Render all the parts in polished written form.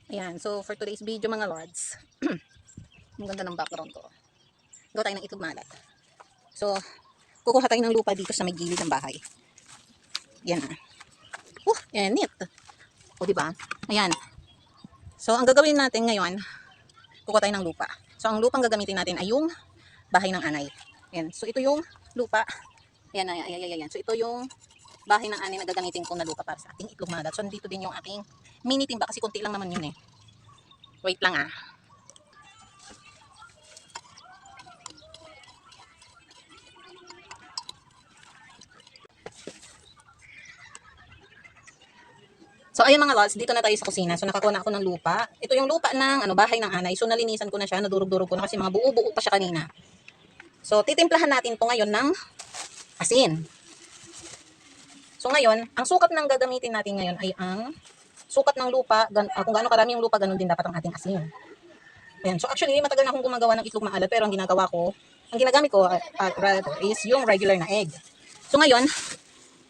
Ayan, so for today's video mga lords, ang ganda ng background ko. Gawa tayo ng itlog malat. So, kukuha tayo ng lupa dito sa may gilid ng bahay. Yan ah. Neat. O, diba? Ayan. So, ang gagawin natin ngayon, kukuha tayo ng lupa. So, ang lupang gagamitin natin ay yung bahay ng anay. Ayan. So, ito yung lupa. Ayan, ayan. So, ito yung bahay ng anay na gagamitin ko na lupa para sa ating itlog malat. So, dito din yung aking mini timba kasi konti lang naman yun eh. Wait lang ah. So, ayun mga lods, dito na tayo sa kusina. So, nakakuha na ako ng lupa. Ito yung lupa ng bahay ng anay. So, nalinisan ko na siya, nadurog-durog ko na kasi mga buo-buo pa siya kanina. So, titimplahan natin to ngayon ng asin. So, ngayon, ang sukat ng gagamitin natin ngayon ay ang sukat ng lupa. Kung gaano karami yung lupa, ganun din dapat ang ating asin. Ayan. So, actually, matagal na akong gumagawa ng itlog maalat, pero ang ginagawa ko, ang ginagamit ko rather, is yung regular na egg. So, ngayon,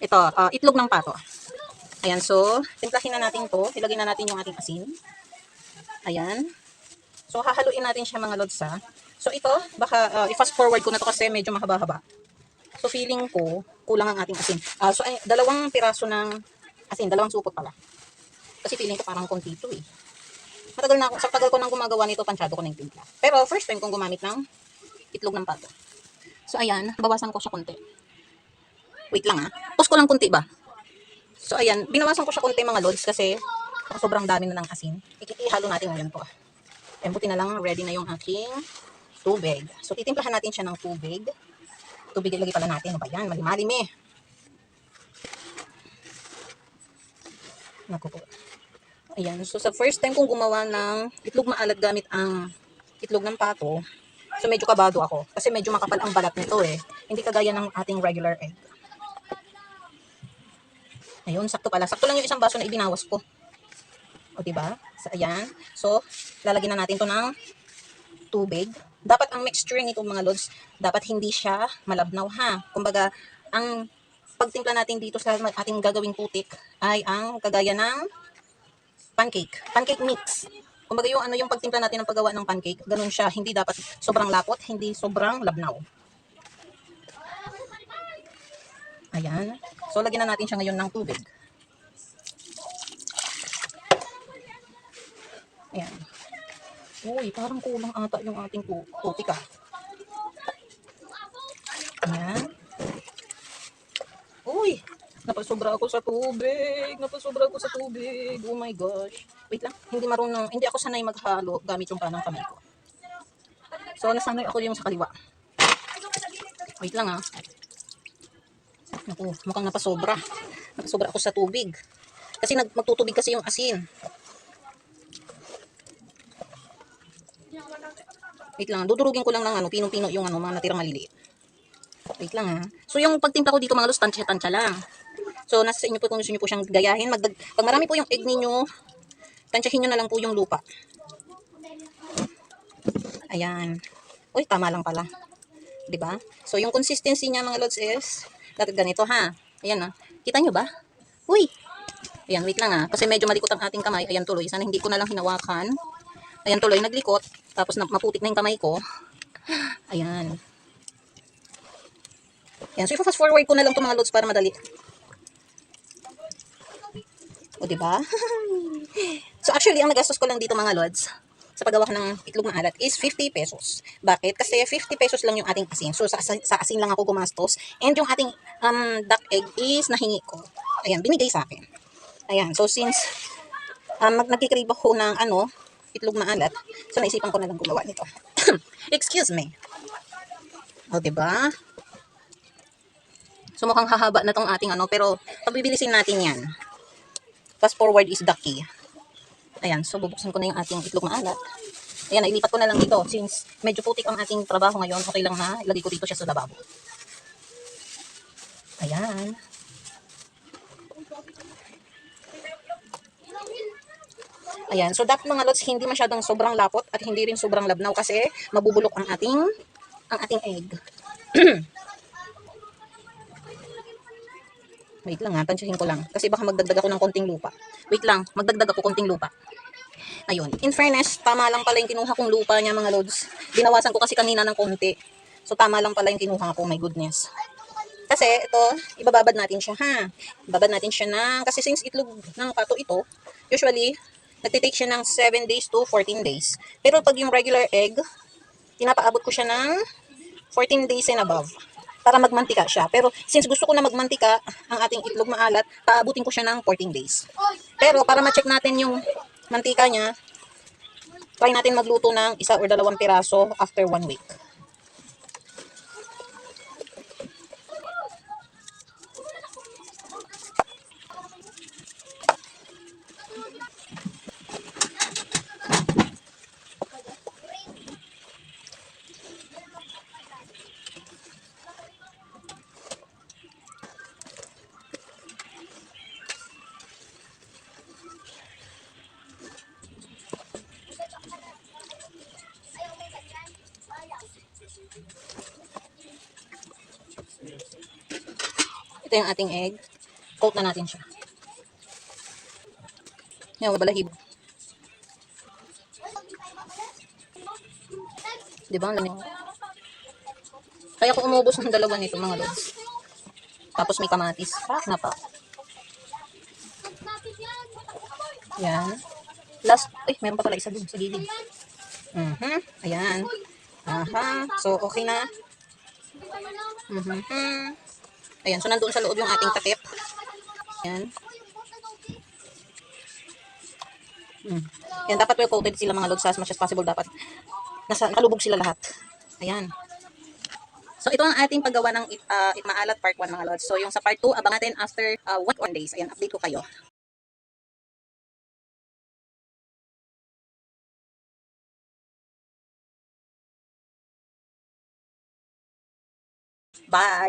ito, itlog ng pato. Ayan, so, timplahin na natin to. Ilagay na natin yung ating asin. Ayan. So, hahaluin natin siya mga lods ha. So, ito, baka i-fast forward ko na to kasi medyo mahaba-haba. So, feeling ko, kulang ang ating asin. So, dalawang piraso ng asin, dalawang supot pala. Kasi feeling ko parang konti ito eh. Matagal na ako, sa tagal ko nang gumagawa nito, pansyado ko na yung timpla. Pero, first time kong gumamit ng itlog ng pato. So, ayan, bawasan ko siya konti. Wait lang ha. Pus ko lang konti ba? So, ayan, binawasan ko siya konti mga lods kasi sobrang dami na ng asin. Ihalo natin ngayon to. Ayan, buti na lang ready na yung aking tubig. So, titimplahan natin siya ng tubig. Tubig ilagay pala natin. Ano ba yan? Malimalim eh. Naku po. Ayan, so sa first time kong gumawa ng itlog maalat gamit ang itlog ng pato, so medyo kabado ako. Kasi medyo makapal ang balat nito eh. Hindi kagaya ng ating regular egg. Ayun, sakto pala. Sakto lang yung isang baso na ibinawas ko. O, diba? So, ayan. So, lalagyan na natin to ng tubig. Dapat ang mixture nito mga lods, dapat hindi siya malabnaw ha. Kumbaga, ang pagtimpla natin dito sa ating gagawing putik ay ang kagaya ng pancake. Pancake mix. Kumbaga yung pagtimpla natin ng paggawa ng pancake, ganun siya. Hindi dapat sobrang lapot, hindi sobrang labnaw. Ayan. So, lagyan na natin siya ngayon ng tubig. Ayan. Uy, parang kulang ata yung ating putik ah. Ayan. Uy, napasobra ako sa tubig. Napasobra ako sa tubig. Oh my gosh. Wait lang, hindi ako sanay maghalo gamit yung panang kamay ko. So, nasanay ako yung sa kaliwa. Wait lang ah. Naku, mukhang napasobra. Napasobra ako sa tubig. Kasi magtutubig kasi yung asin. Wait lang, dudurugin ko lang ng pinong-pino yung mga natirang maliliit. Wait lang ha. So yung pagtimpla ko dito mga los, tansya-tansya lang. So nasa sa inyo po kung gusto niyo po siyang gayahin. Pag marami po yung egg ninyo, tansyahin nyo na lang po yung lupa. Ayan. Uy, tama lang pala. 'Di ba? So yung consistency niya mga lods is dapat ganito ha. Ayan ha. Kita nyo ba? Uy. Ayan, wait lang ha. Kasi medyo malikot ang ating kamay. Ayan tuloy. Sana hindi ko na lang hinawakan. Ayan tuloy, naglikot. Tapos maputik na yung kamay ko. Ayan. Ayan. So i-fast forward ko na lang 'tong mga lods para madali. O, diba? So, actually, ang nagastos ko lang dito mga lods, sa paggawa ko ng itlog maalat is 50 pesos. Bakit? Kasi 50 pesos lang yung ating asin. So, sa asin lang ako gumastos. And yung ating duck egg is nahingi ko. Ayan, binigay sa akin. Ayan, so since nagkikrave ako ng itlog maalat, so naisipan ko na lang gumawa nito. Excuse me. O, diba? So, mukhang hahaba na tong ating pero pabibilisin natin yan. Fast forward is the key. Ayan, so bubuksan ko na yung ating itlog maalat. Ayan, nailipat ko na lang dito. Since medyo putik ang ating trabaho ngayon, okay lang na ilagay ko dito siya sa lababo. Ayan. Ayan, so dapat mga lods, hindi masyadong sobrang lapot at hindi rin sobrang labnaw kasi mabubulok ang ating egg. Wait lang ha, tansyahin ko lang. Kasi baka magdagdag ako ng konting lupa. Wait lang, magdagdag ako konting lupa. Ayun. In fairness, tama lang pala yung kinuha kong lupa niya mga lods. Binawasan ko kasi kanina ng konti. So tama lang pala yung kinuha ko, my goodness. Kasi ito, ibababad natin siya ha. Ibabad natin siya ng, kasi since itlog ng pato ito, usually, nagtitake siya ng 7 days to 14 days. Pero pag yung regular egg, pinapaabot ko siya ng 14 days and above para magmantika siya. Pero since gusto ko na magmantika, ang ating itlog maalat, paabutin ko siya ng 14 days. Pero para ma-check natin yung mantika niya, try natin magluto ng 1 or 2 piraso after 1 week. Ito yung ating egg. Coat na natin siya. Yan, balahibo. Di ba? Ang lamig. Kaya ko umubos ng 2 nito mga lods. Tapos may kamatis. Na pa. Yan. Last, meron pa pala isa dun sa gilid. Ayan. Aha. So, okay na. Ayan. So, nandun sa loob yung ating takip. Ayan. Yan, dapat well coated sila mga lods as much as possible. Dapat nakalubog sila lahat. Ayan. So, ito ang ating paggawa ng Maalat Part 1 mga lods. So, yung sa Part 2, abang natin after 1 days. Ayan, update ko kayo. Bye!